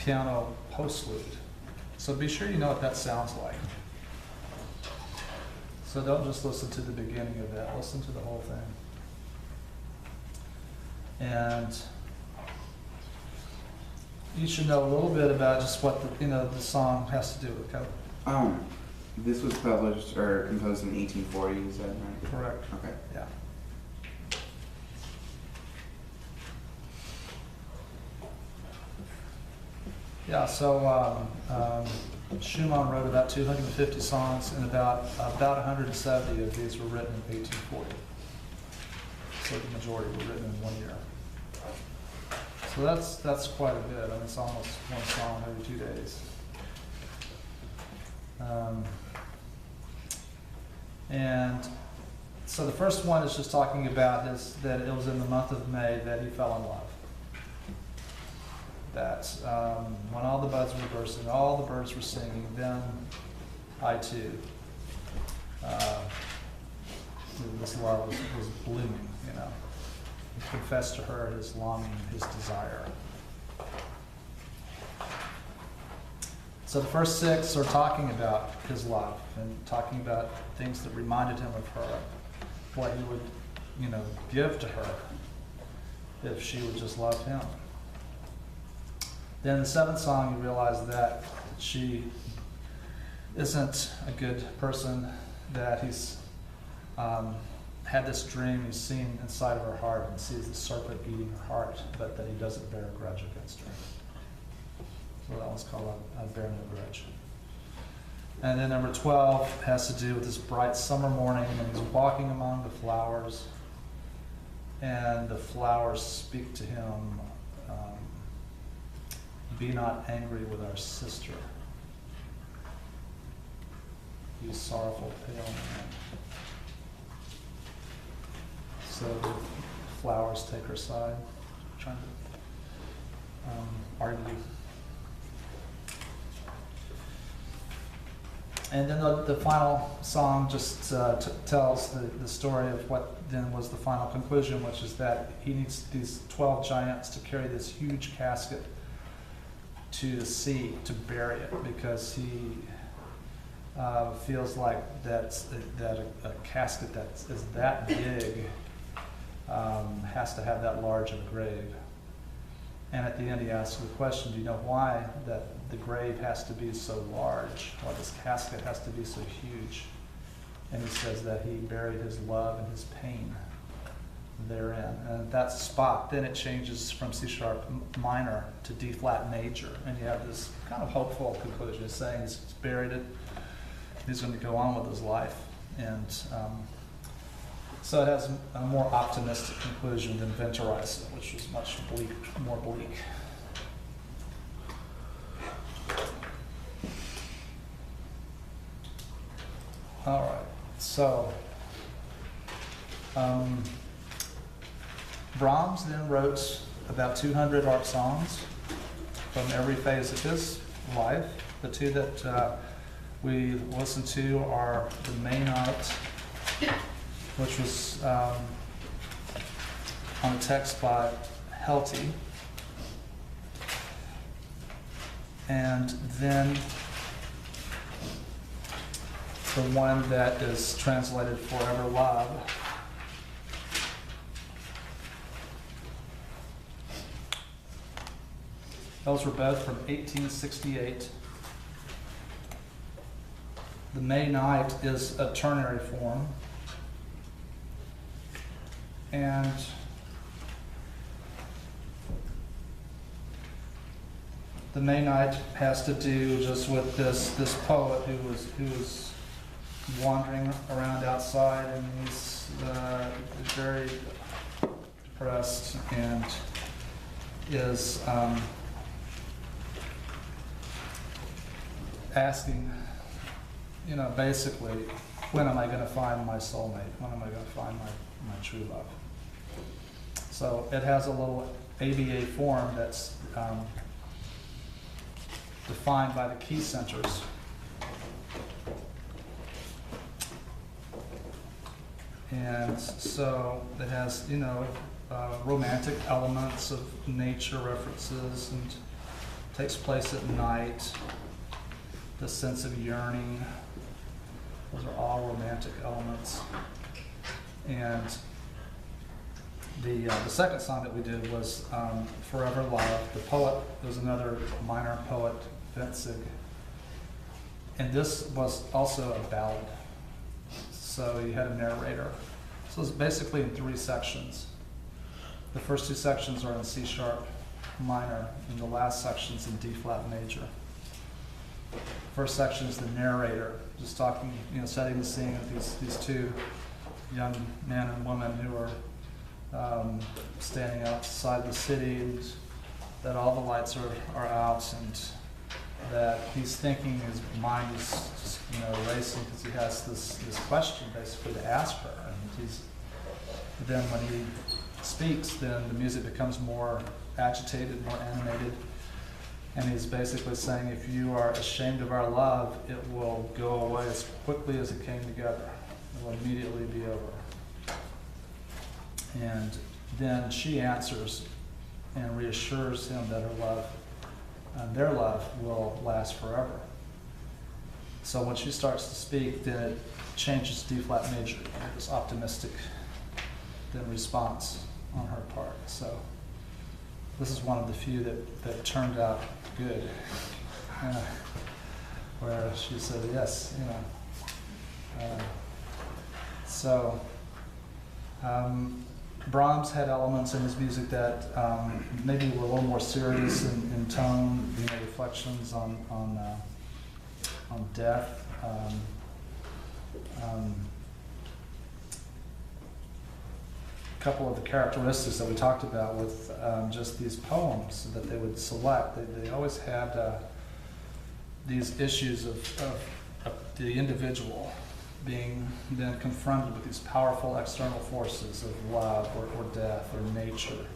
piano postlude. So be sure you know what that sounds like. So don't just listen to the beginning of that, listen to the whole thing. And you should know a little bit about just what the song has to do with. This was published or composed in 1840, is that right? Correct. Okay. Yeah. Yeah, so Schumann wrote about 250 songs, and about 170 of these were written in 1840. So the majority were written in 1 year. So that's quite a bit. I mean, it's almost one song every 2 days. And so the first one is just talking about that it was in the month of May that he fell in love. That when all the buds were bursting, all the birds were singing, then I too, this love was blooming, you know. He confessed to her his longing, his desire. So the first 6 are talking about his love and talking about things that reminded him of her, what he would, give to her if she would just love him. Then the 7th song, you realize that she isn't a good person, that he's had this dream he's seen inside of her heart and sees the serpent eating her heart, but that he doesn't bear a grudge against her. So that one's called I Bear No Grudge. And then number 12 has to do with this bright summer morning, and he's walking among the flowers, and the flowers speak to him, be not angry with our sister, you sorrowful pale man. So the flowers take her side, trying to argue. And then the final song just tells the story of what then was the final conclusion, which is that he needs these 12 giants to carry this huge casket to the sea to bury it, because he feels like that a casket that is that big has to have that large of a grave. And at the end he asks the question, do you know why that the grave has to be so large, why this casket has to be so huge? And he says that he buried his love and his pain therein. And at that spot, then it changes from C sharp minor to D flat major. And you have this kind of hopeful conclusion. It's saying he's buried it, he's going to go on with his life. And so it has a more optimistic conclusion than Winterreise, which was much more bleak. All right, so Brahms then wrote about 200 art songs from every phase of his life. The 2 that we listened to are the May Night, which was on a text by Helty, and then the one that is translated Forever Love. Those were both from 1868. The May Night is a ternary form, and the May Night has to do just with this poet who was wandering around outside, and he's very depressed and is asking, basically, when am I going to find my soulmate? When am I going to find my true love? So it has a little ABA form that's defined by the key centers. And so it has, romantic elements of nature references and takes place at night, the sense of yearning. Those are all romantic elements. And the second song that we did was Forever Love. The poet was another minor poet, Vincig. And this was also a ballad. So you had a narrator. So it's basically in 3 sections. The first 2 sections are in C sharp minor, and the last section's in D flat major. First section is the narrator, just talking, setting the scene of these 2 young men and women who are standing outside the city, and that all the lights are out, and that he's thinking, his mind is just, racing because he has this question basically to ask her. And then when he speaks, then the music becomes more agitated, more animated. And he's basically saying, if you are ashamed of our love, it will go away as quickly as it came together. It will immediately be over. And then she answers and reassures him that her love and their love will last forever. So when she starts to speak, then it changes to D flat major, this optimistic then response on her part. So this is one of the few that turned out good, where she said yes, Brahms had elements in his music that maybe were a little more serious in tone, reflections on death. A couple of the characteristics that we talked about with just these poems that they would select, they always had these issues of the individual being then confronted with these powerful external forces of love or death or nature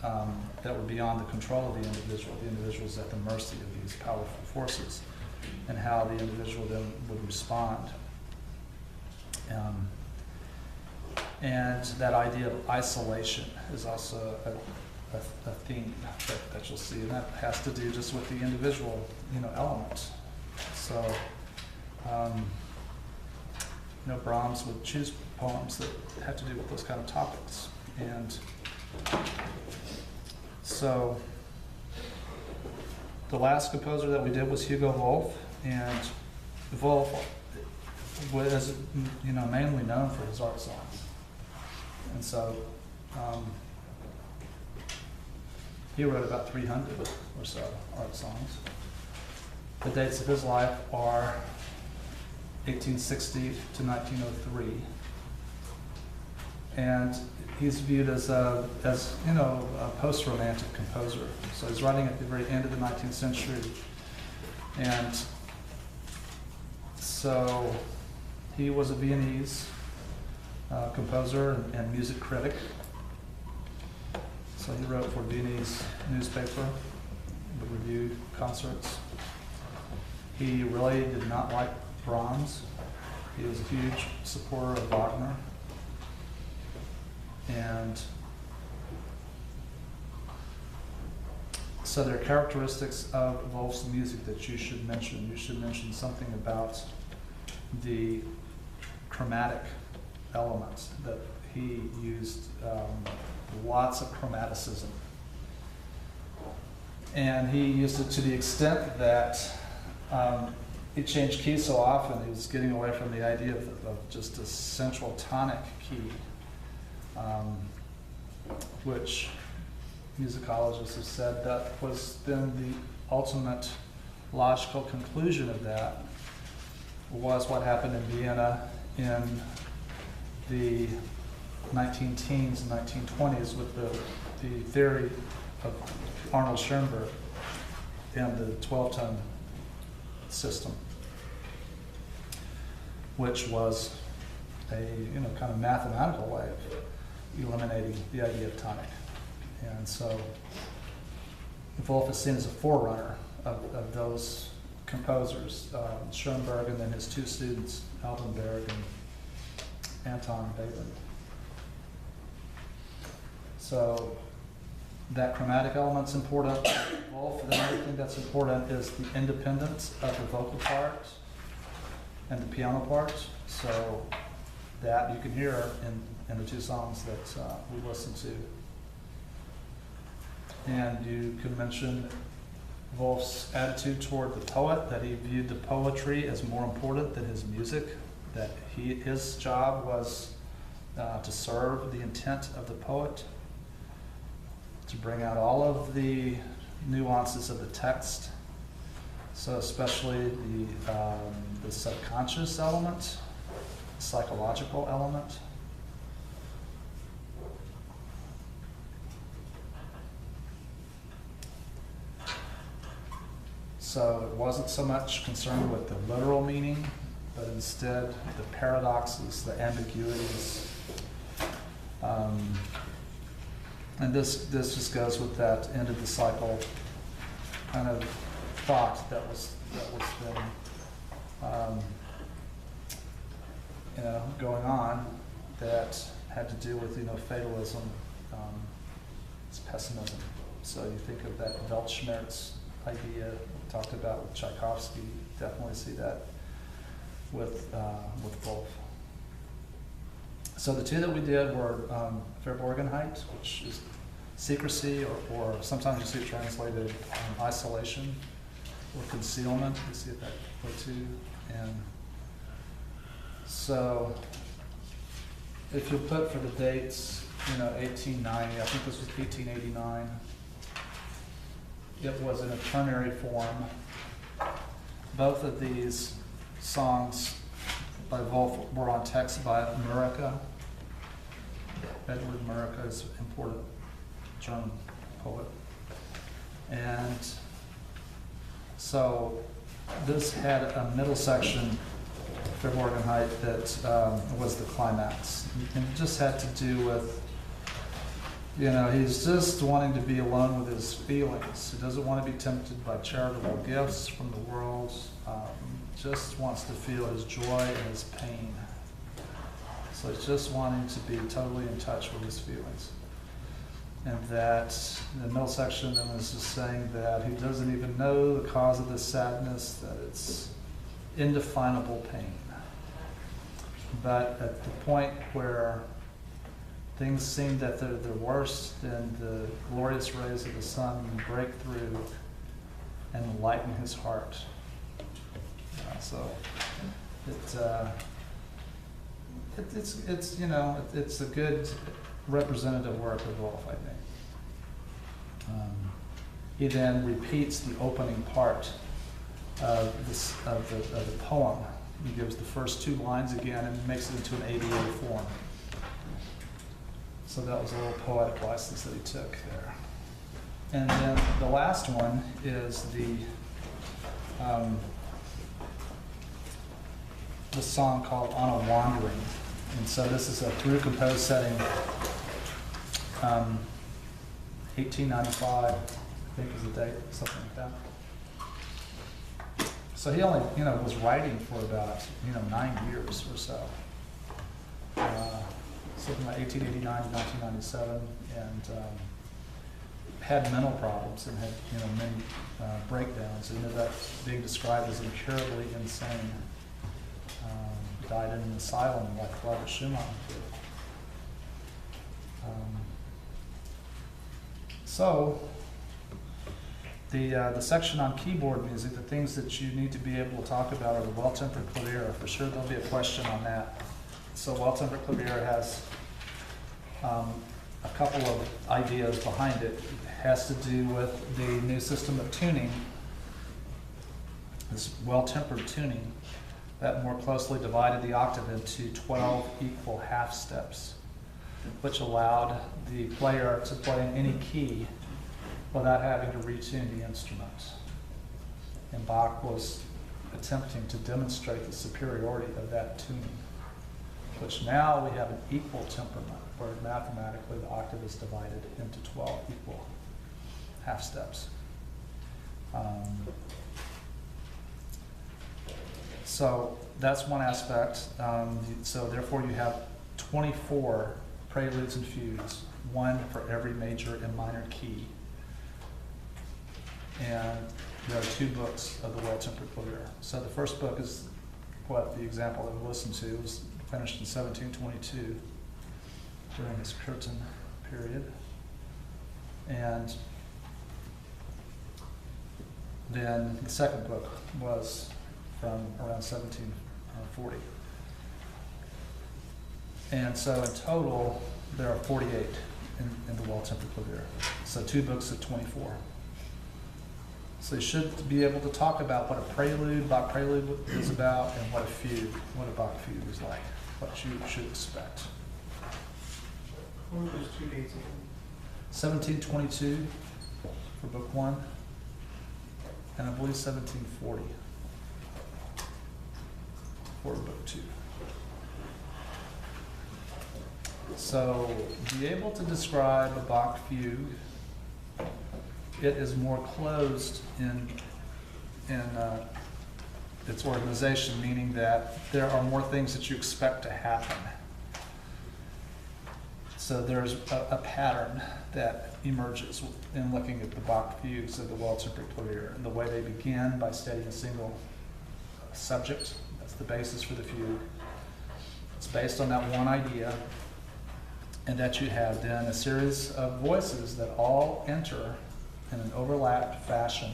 that were beyond the control of the individual. The individual is at the mercy of these powerful forces, and how the individual then would respond. And that idea of isolation is also a theme that you'll see, and that has to do just with the individual, element. So, Brahms would choose poems that had to do with those kind of topics. And so, the last composer that we did was Hugo Wolf, and Wolf was, mainly known for his art songs. And so, he wrote about 300 or so art songs. The dates of his life are 1860 to 1903. And he's viewed as a post-romantic composer. So he's writing at the very end of the 19th century. And so he was a Viennese composer and music critic. So he wrote for Viennese newspaper, the review concerts. He really did not like Brahms. He was a huge supporter of Wagner. And so there are characteristics of Wolf's music that you should mention. You should mention something about the chromatic elements, that he used lots of chromaticism. And he used it to the extent that he changed keys so often, he was getting away from the idea of just a central tonic key, which musicologists have said that was then the ultimate logical conclusion of that was what happened in Vienna in the 19-teens and 1920s with the theory of Arnold Schoenberg and the 12-tone system, which was a kind of mathematical way of eliminating the idea of tonic. And so Wolf is seen as a forerunner of those composers, Schoenberg and then his 2 students, Altenberg and Anton Webern. So that chromatic element's important. Wolf, the other thing thing that's important is the independence of the vocal part and the piano part. So that you can hear in the two songs that we listened to. And you can mention Wolf's attitude toward the poet, that he viewed the poetry as more important than his music, that his job was to serve the intent of the poet, to bring out all of the nuances of the text, so especially the subconscious element, psychological element. So it wasn't so much concerned with the literal meaning, but instead the paradoxes, the ambiguities. And this just goes with that end of the cycle kind of thought that was been going on, that had to do with fatalism, it's pessimism. So you think of that Weltschmerz idea we talked about with Tchaikovsky. Definitely see that with Wolf. So the two that we did were Verborgenheit, which is secrecy, or sometimes you see it translated isolation or concealment. You see it that way too. And so if you put for the dates, 1890, I think this was 1889. It was in a ternary form. Both of these songs by Wolf were on text by Murica. Edward Murica is an important German poet. And so this had a middle section, Verborgenheit, that was the climax. And it just had to do with, he's just wanting to be alone with his feelings. He doesn't want to be tempted by charitable gifts from the world. Just wants to feel his joy and his pain. So he's just wanting to be totally in touch with his feelings. And that the middle section then is just saying that he doesn't even know the cause of the sadness, that it's indefinable pain. But at the point where things seem that they're worse, and the glorious rays of the sun break through and enlighten his heart. So it's a good representative work of Wolf, I think. He then repeats the opening part of the poem. He gives the first two lines again and makes it into an ABA form. So that was a little poetic license that he took there. And then the last one is the song called On a Wandering. And so this is a through composed setting, 1895, I think is the date, something like that. So he only, was writing for about, 9 years or so. Something like 1889 to 1997, and had mental problems and had, many breakdowns. And ended up being described as incurably insane. Died in an asylum like Robert Schumann did. So the section on keyboard music, the things that you need to be able to talk about are the well-tempered clavier. For sure there'll be a question on that. So well-tempered clavier has a couple of ideas behind it. It has to do with the new system of tuning, this well-tempered tuning, that more closely divided the octave into 12 equal half steps, which allowed the player to play in any key without having to retune the instrument. And Bach was attempting to demonstrate the superiority of that tuning, which now we have an equal temperament, where mathematically the octave is divided into 12 equal half steps. So that's one aspect. So therefore you have 24 preludes and fugues, one for every major and minor key. And there are two books of the Well-Tempered Clavier. So the first book is what the example that we listened to was finished in 1722 during his Curtin period. And then the second book was from around 1740. And so in total, there are 48 in the Well-Tempered Clavier. So two books of 24. So you should be able to talk about what a prelude, Bach prelude is about, and what a fugue, what a Bach fugue is like, what you should expect. What were those two dates again? 1722 for book one, and I believe 1740 for book two. So, be able to describe a Bach fugue. It is more closed in its organization, meaning that there are more things that you expect to happen. So there's a pattern that emerges in looking at the Bach fugues of the Well-Tempered Clavier, and the way they begin by stating a single subject. That's the basis for the fugue. It's based on that one idea, and that you have then a series of voices that all enter in an overlapped fashion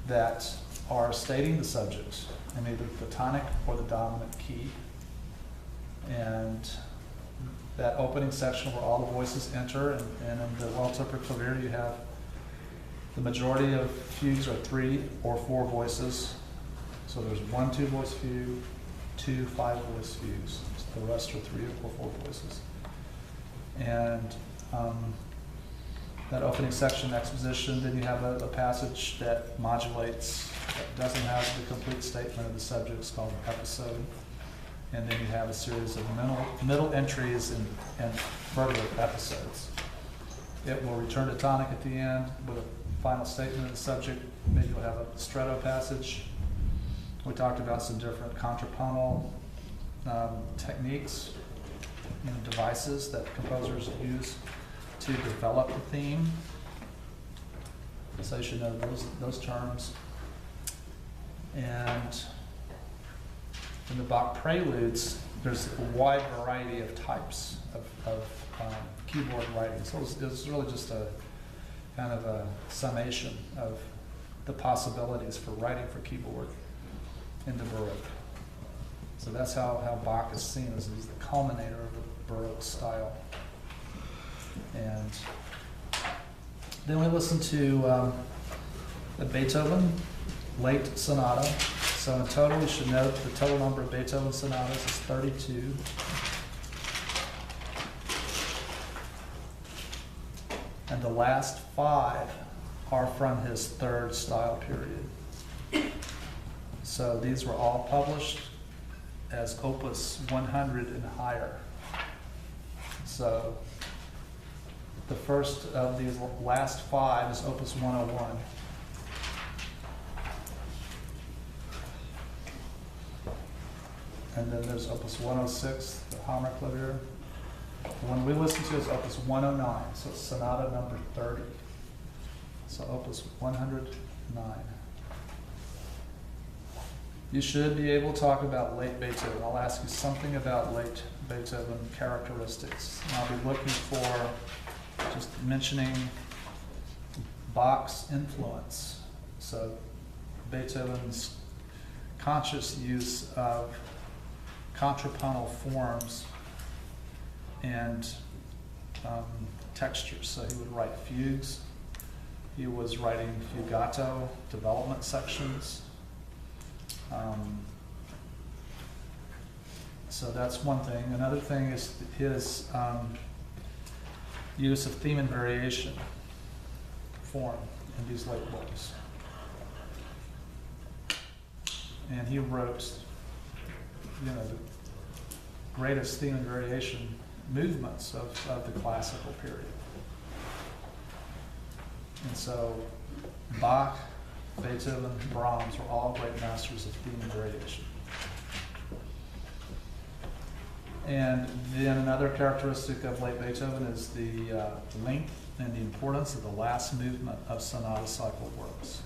that are stating the subject in either the tonic or the dominant key. And that opening section where all the voices enter, and in the Well-Tempered Clavier you have the majority of fugues are 3 or 4 voices. So there's 1 2-voice fugue, 2 5-voice fugues. The rest are 3 or 4 voices. And that opening section, exposition, then you have a passage that modulates, that doesn't have the complete statement of the subject. It's called an episode. And then you have a series of middle entries and further episodes. It will return to tonic at the end with a final statement of the subject. Maybe you'll have a stretto passage. We talked about some different contrapuntal techniques and devices that composers use to develop the theme. So you should know those terms. And in the Bach preludes, there's a wide variety of types of keyboard writing. So it's really just a kind of a summation of the possibilities for writing for keyboard in the Baroque. So that's how Bach is seen as he's the culminator of the Baroque style. And then we listen to the Beethoven Late Sonata. So in total, we should note the total number of Beethoven sonatas is 32. And the last 5 are from his 3rd style period. So these were all published as opus 100 and higher. So the first of these last 5 is opus 101. And then there's opus 106, the Hammerklavier. The one we listen to is opus 109, so it's sonata number 30. So opus 109. You should be able to talk about late Beethoven. I'll ask you something about late Beethoven characteristics. And I'll be looking for just mentioning Bach's influence. So Beethoven's conscious use of contrapuntal forms and textures. So he would write fugues. He was writing fugato development sections. So that's one thing. Another thing is his use of theme and variation form in these late books. And he wrote, the greatest theme and variation movements of the classical period. And so Bach, Beethoven, Brahms were all great masters of theme and variation. And then another characteristic of late Beethoven is the length and the importance of the last movement of sonata cycle works.